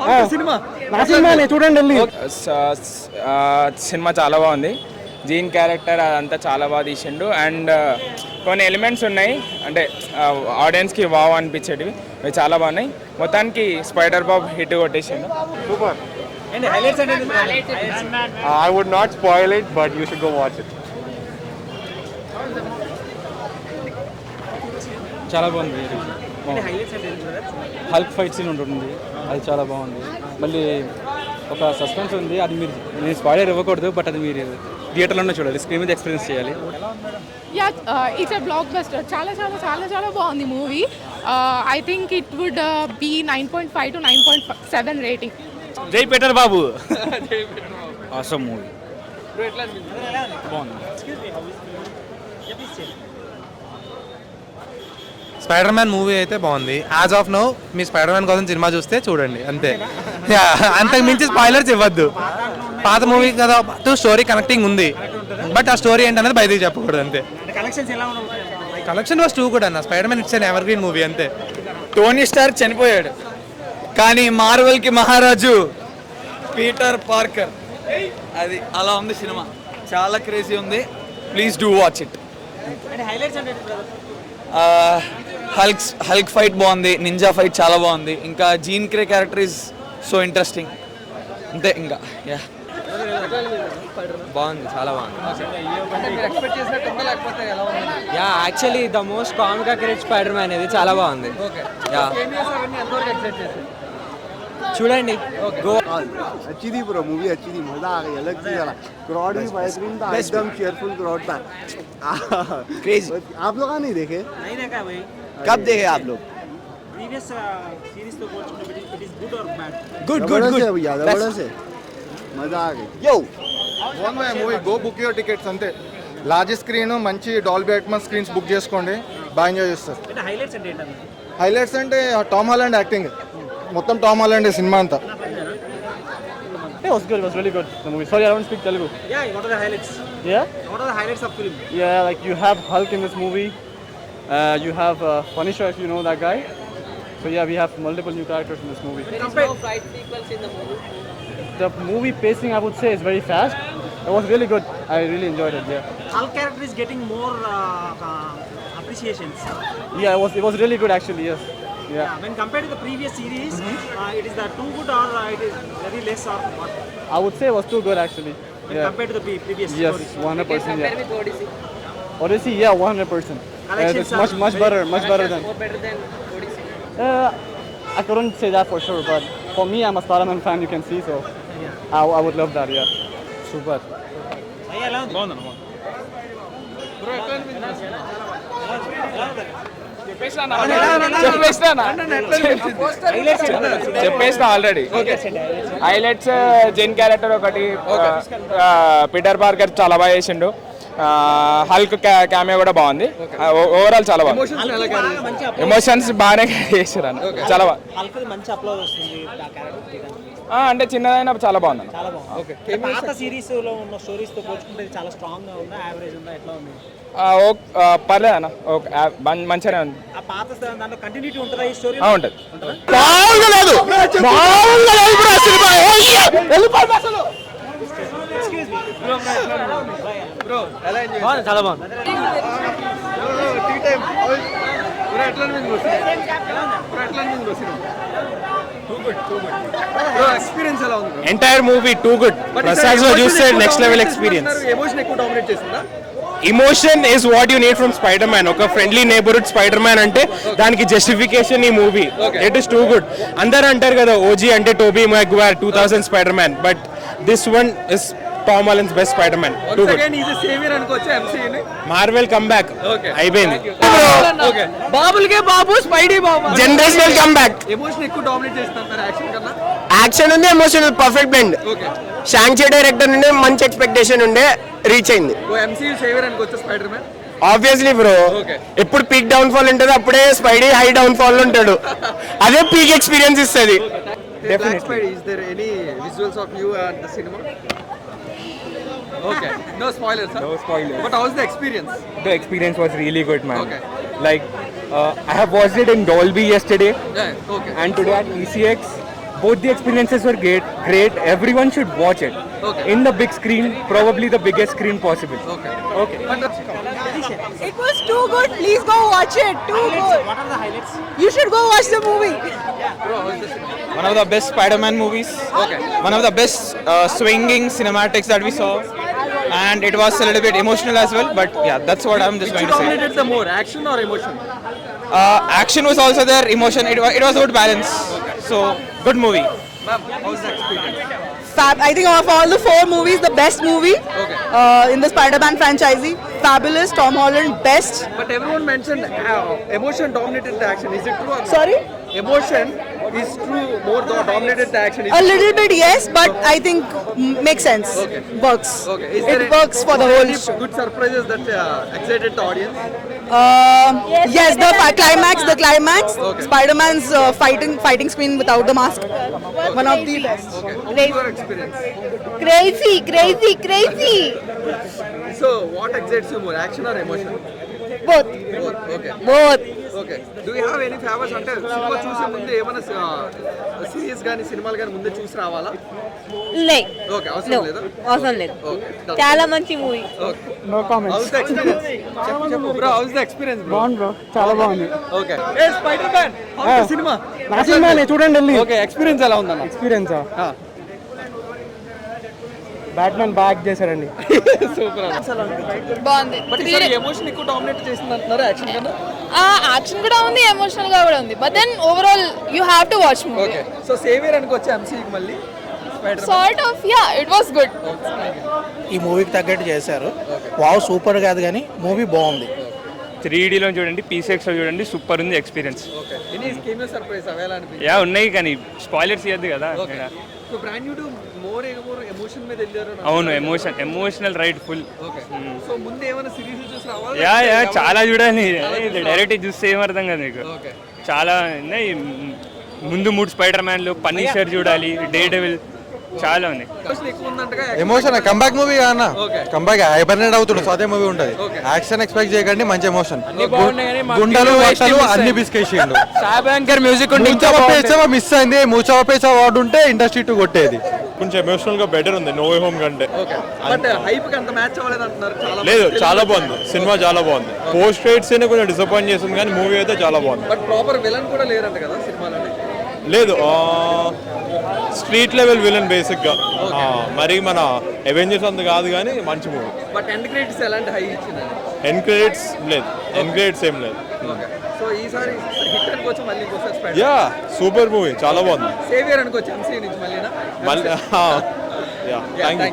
నా సినిమానే చూడండి వెళ్ళి. సినిమా చాలా బాగుంది. జీన్ క్యారెక్టర్ అదంతా చాలా బాగా తీసిండు. అండ్ కొన్ని ఎలిమెంట్స్ ఉన్నాయి అంటే ఆడియన్స్కి వావ్ అనిపించేటివి, అవి చాలా బాగున్నాయి. మొత్తానికి స్పైడర్ బాబ్ హిట్ కొట్టేసిండు. Super. I would not spoil it, but you should go watch it. చాలా బాగుంది. హల్క్ ఫైట్ సీన్ ఉంటుంది, అది చాలా బాగుంది. మళ్ళీ ఒక సస్పెన్స్ ఉంది, అది నేను స్పాయిలర్ ఇవ్వకూడదు, బట్ అది మీరు థియేటర్లోనే చూడాలి, స్క్రీన్ మీద ఎక్స్పీరియన్స్ చేయాలి. It's a blockbuster. చాలా చాలా చాలా చాలా బాగుంది movie. I think it would be 9.5 to 9.7 rating. జై పీటర్ బాబు. Awesome movie. బాగుంది. స్పైడర్ మ్యాన్ మూవీ అయితే బాగుంది. As of no me Spider Man కోసం సినిమా చూస్తే చూడండి అంతే. అంతకు మించి స్పాయిలర్స్ ఇవ్వద్దు. పాత మూవీ కదా, స్టోరీ కనెక్టింగ్ ఉంది, బట్ ఆ స్టోరీ ఏంటనేది బయటికి చెప్పకూడదు అంతే. కలెక్షన్ వాస్ టూ గుడ్ అన్న. Spider man it's an ever green movie అంతే. టోనీ స్టార్ చనిపోయాడు, కానీ మార్వెల్కి మహారాజు పీటర్ పార్కర్. అది అలా ఉంది సినిమా, చాలా క్రేజీ ఉంది. Please do watch it. Hulk fight బాగుంది, నింజా ఫైట్ చాలా బాగుంది, ఇంకా Jean Grey character is so interesting. అంతే ఇంకా బాగుంది, చాలా బాగుంది. Yeah actually the most comic accurate Spider Man ఇది చాలా బాగుంది. యా చూడండి. अच्छी थी ब्रो, मूवी अच्छी थी, मजा आ गई, अलग चीज वाला क्राउड भी बेहतरीन था, एकदम चीयरफुल क्राउड था, क्रेजी. आप लोग नहीं देखे? नहीं देखा भाई. कब देखे आप लोग? प्रीवियस सीरीज तो इट इज गुड और बैड? गुड गुड गुड भैया, जबरदस्त है, मजा आ गई. Yo one way movie, go book your tickets అంతే. లార్జ్ స్క్రీన్, మంచి డాల్బీ అట్మాస్ స్క్రీన్స్ బుక్ చేసుకోండి, బాగా ఎంజాయ్ చేస్తారు. అంటే హైలైట్స్ అంటే ఏంటన్నా? హైలైట్స్ అంటే టామ్ హాలండ్ యాక్టింగ్, మొత్తం టామ్ హాలండ్ సినిమా అంతా. It was good. It was really good, the movie. Sorry, I don't speak Telugu. Yeah, what are the highlights? Yeah? What are the highlights of film? Yeah, like you have Hulk in this movie. You have Punisher, if you know that guy. So yeah, we have multiple new characters in this movie. There is no fight sequence in the movie. The movie pacing, I would say, is very fast. It was really good. I really enjoyed it. Yeah. Hulk character is getting more appreciations. Yeah, it was really good actually. Yes. Yeah. When compared to the previous series, it is too good or it is very less or what? I would say it was too good actually. When compared to the previous Yes, stories. 100%. Compare Yeah. with Odyssey. Odyssey, yeah, 100%. Collections It's much better, much better than. More better than Odyssey. I couldn't say that for sure, but for me, I'm a Spider-Man fan. You can see, so I would love that. Yeah. Super. చెప్పేసిన already. Highlights జెన్ character ఒకటి, Peter Parker చాలా బాగా చేసిండు, Hulk cameo కూడా బాగుంది. Overall చాలా బాగుంది. Emotions బాగానే చేసారు అన్న, చాలా బాగా. మంచి అప్లోడ్ వస్తుంది ఆ క్యారెక్టర్ అంటే చిన్నదైనా చాలా బాగుంది అన్న. చాలా బాగుంది. పాత సిరీస్ లో ఉన్న స్టోరీస్ తో పోల్చుకుంటే చాలా స్ట్రాంగ్ గా ఉందా, యావరేజ్ ఉందా, ఎట్లా ఉంది? పర్లేదు అన్న, మంచిగానే ఉంది. ఆ పాత దాంట్లో కంటిన్యూటీ ఉంటుందా ఈ స్టోరీ? ఉంటుంది. చాలా బాగుంది. Entire movie too good. చూస్తే నెక్స్ట్ లెవెల్ ఎక్స్పీరియన్స్. ఎమోషన్ ఎక్కువ డామినేట్ చేస్తుందా? Emotion is what you need from Spider Man. ఒక ఫ్రెండ్లీ నేబర్హుడ్ స్పైడర్ మ్యాన్ అంటే దానికి జస్టిఫికేషన్ ఈ movie. It is too good. అందరూ అంటారు కదా ఓజీ అంటే Tobey Maguire 2000 Spider Man, but this one is Tom Holland's best Spider Man. Too good. Marvel come back అయిపోయింది. బాబులకే Babu, Spidey Babu. Generational come back. Emotion ఎక్కువ డామినేట్ చేస్తున్నారు action కన్నా. Action ఉంది, ఎమోషన్ పర్ఫెక్ట్ బ్లెండ్. షాంగ్చీ డైరెక్టర్ నుండి మంచి expectation ఉండే, reach అయింది. ఎంసీయూ ఫేవర్ అనుకోవచ్చు స్పైడర్ మ్యాన్. ఆబ్వియస్లీ బ్రో, ఎప్పుడు పీక్ డౌన్ ఫాల్ ఉంటుంది అప్పుడే స్పైడీ హై డౌన్ ఫాల్ ఉంటాడు, అదే పీక్ ఎక్స్పీరియన్స్ ఇస్తుంది. Definitely. Is there any visuals of you at the cinema? Okay, no spoilers. Huh? No spoilers. But how was the experience? The experience was really good, man. Okay. Like I have watched it in Dolby yesterday, Yeah, okay. and today at ECX. both the experiences were great. Everyone should watch it. Okay. In the big screen, probably the biggest screen possible. Okay. Okay. It was too good. Please go watch it. Too good. What are the highlights? You should go watch the movie. One of the best Spider-Man movies. Okay. One of the best swinging cinematics that we saw, and it was a little bit emotional as well. But yeah, that's what I'm just going to say. dominated the more, action or emotion? Action was also there. Emotion. It was a good balance. So good movie. Ma'am, how was the experience? I think of all the 4 movies, the best movie in the Spider-Man franchise. Fabulous. Tom Holland, best. But everyone mentioned emotion dominated the action. Is it true? Or not? Sorry? Emotion is true, more dominated the action. Is A little bit, yes, but I think makes sense. Okay. Works. Okay. Is It there works for the whole show. good surprises that excited the audience? Yes, the climax. Okay. Spider-Man's fighting screen without the mask. One of the best. Okay. How was your experience? Crazy. So, what excites you more, action or emotion? Both. Okay. Okay do you have any favours అంటే cinema చూసే ముందు ఏమైనా series కానీ సినిమాలు కానీ ముందే చూసి రావాలా? ఓకే అవసరం లేదా? ఓకే చాలా మంచి movie. No comments. How's the experience? చెప్పు bro, how's the experience bro? బాగుంది బ్రో, చాలా బాగుంది. ఓకే ఏ స్పైడర్ మ్యాన్ హౌ సినిమా? నా సినిమానే చూడండి వెళ్ళి. ఓకే ఎక్స్‌పీరియన్స్ ఎలా ఉందన్న? ఎక్స్పీరియన్సా? బ్యాట్‌మ్యాన్ బాగా చేశారండి. సూపర్ అన్న. బాగుంది. బట్ ఈ ఎమోషన్ ఎక్కువ డామినేట్ చేస్తుంది అంటున్నారు యాక్షన్ కన్నా? యాక్షన్ కూడా ఉంది, ఎమోషనల్ గా కూడా ఉంది. But then overall you have to watch movie. Okay so saviour అనుకోవచ్చు ఎంసీకి మళ్ళీ spider sort of yeah it was good. ఈ మూవీకి తగ్గట్టు చేశారు. వావ్ సూపర్ కాదు కానీ మూవీ బాగుంది. 3Dలో చూడండి, PCXలో చూడండి, సూపర్ ఉంది experience. Okay any cameo surprise అవేలా అనిపించింది? యా ఉన్నాయి కానీ స్పాయిలర్స్ ఇవ్వద్దు కదా. So brand new to more emotion మీద వెళ్ళారు. అవును, emotional right full. Okay so ముందు ఏమైనా సిరీస్ చూసి రావాలా? యా చాలా చూడాలి. డైరెక్ట్ చూస్తే ఏమర్థం కదా మీకు. ఓకే చాలా ఉన్నాయి. ముందు 3 స్పైడర్ మ్యాన్లు, పన్నీషర్ చూడాలి, డే డెవిల్, చాలా ఉంది. ఎక్కువ ఉందంటగా ఎమోషన్ కంబ్యాక్ మూవీ అన్న. ఓకే కంబ్యాక్ హైబర్నేట్ అవుతుంది, సో అదే మూవీ ఉంటుంది. Okay. యాక్షన్ ఎక్స్పెక్ట్ చేయకండి, మంచి ఎమోషన్. బాగున్నాయి గుండెలు వట్టలు అన్ని బిస్కేసిండు. శాబాంకర్ మ్యూజిక్ మిస్ అయింది. మూచాపేచ అవార్డు ఉంటే ఇండస్ట్రీ టు కొట్టేది. కొంచెం ఎమోషనల్ గా బెటర్ ఉంది నో వే హోమ్ కంటే. ఓకే బట్ హైప్ కి అంత మ్యాచ్ అవ్వలేదు అంటున్నారు చాలా. లేదు, చాలా బాగుంది సినిమా, చాలా బాగుంది. పోస్ట్ క్రెడిట్స్ అయినా కొంచెం డిసప్పాయింట్ చేసింది కానీ మూవీ అయితే చాలా బాగుంది. బట్ ప్రాపర్ విలన్ కూడా లేరంట కదా సినిమాలో? లేదు, స్ట్రీట్ లెవెల్ విలన్ బేసిక్ గా. మరి మన అవెంజర్స్ అంత కాదు కానీ మంచి మూవీ. బట్ ఎండ్ క్రెడిట్స్ ఎలాంటి హై ఇచ్చినారు? ఎండ్ క్రెడిట్స్ లేదు, ఎండ్ క్రెడిట్స్ ఏం లేదు. ఓకే సో ఈసారి హిట్ అనుకోవచ్చు మళ్ళీ ఇంకోసారి స్పైడర్. యా సూపర్ మూవీ, చాలా బాగుంది. సేవియర్ అనుకోవచ్చు ఎంసీ నుంచి మళ్ళీనా? మళ్ళీ యా థ్యాంక్ యూ.